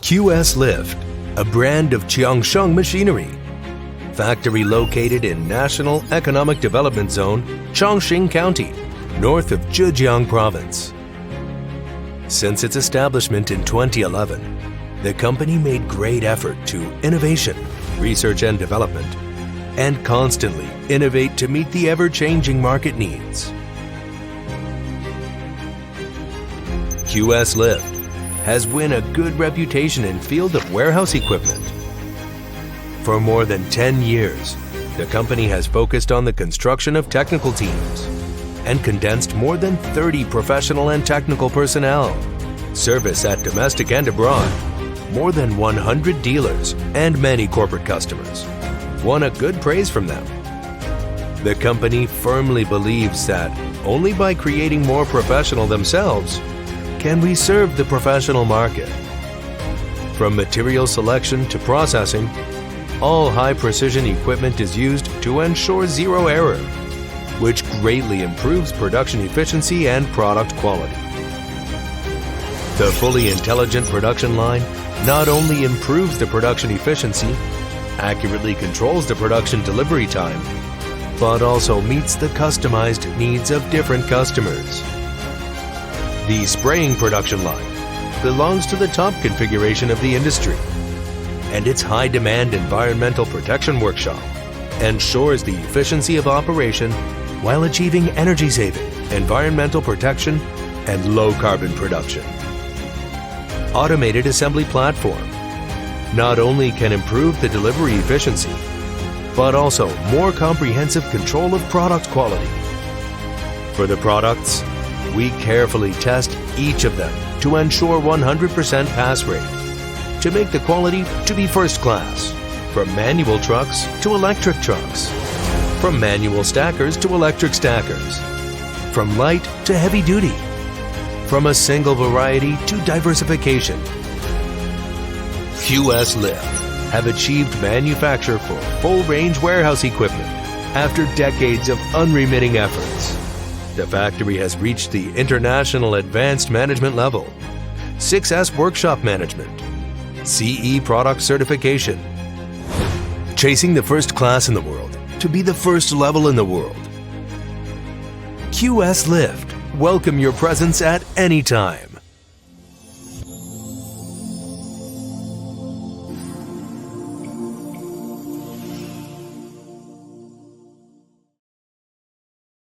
Qslift, a brand of Qiangsheng machinery. Factory located in National Economic Development Zone, Chongqing County, north of Zhejiang Province. Since its establishment in 2011, the company made great effort to innovation, research and development, and constantly innovate to meet the ever-changing market needs. Qslift has won a good reputation in field of warehouse equipment. For more than 10 years, the company has focused on the construction of technical teams and condensed more than 30 professional and technical personnel, service at domestic and abroad, more than 100 dealers and many corporate customers, won a good praise from them. The company firmly believes that only by creating more professional themselves can we serve the professional market. From material selection to processing, all high-precision equipment is used to ensure zero error, which greatly improves production efficiency and product quality. The fully intelligent production line not only improves the production efficiency, accurately controls the production delivery time, but also meets the customized needs of different customers. The spraying production line belongs to the top configuration of the industry, and its high-demand environmental protection workshop ensures the efficiency of operation while achieving energy saving, environmental protection, and low-carbon production. Automated assembly platform not only can improve the delivery efficiency, but also more comprehensive control of product quality. For the products, we carefully test each of them to ensure 100% pass rate, to make the quality to be first class, from manual trucks to electric trucks, from manual stackers to electric stackers, from light to heavy duty, from a single variety to diversification. Qslift have achieved manufacture for full-range warehouse equipment after decades of unremitting efforts. The factory has reached the International Advanced Management level, 6S Workshop Management, CE Product Certification, chasing the first class in the world to be the first level in the world. Qslift, welcome your presence at any time.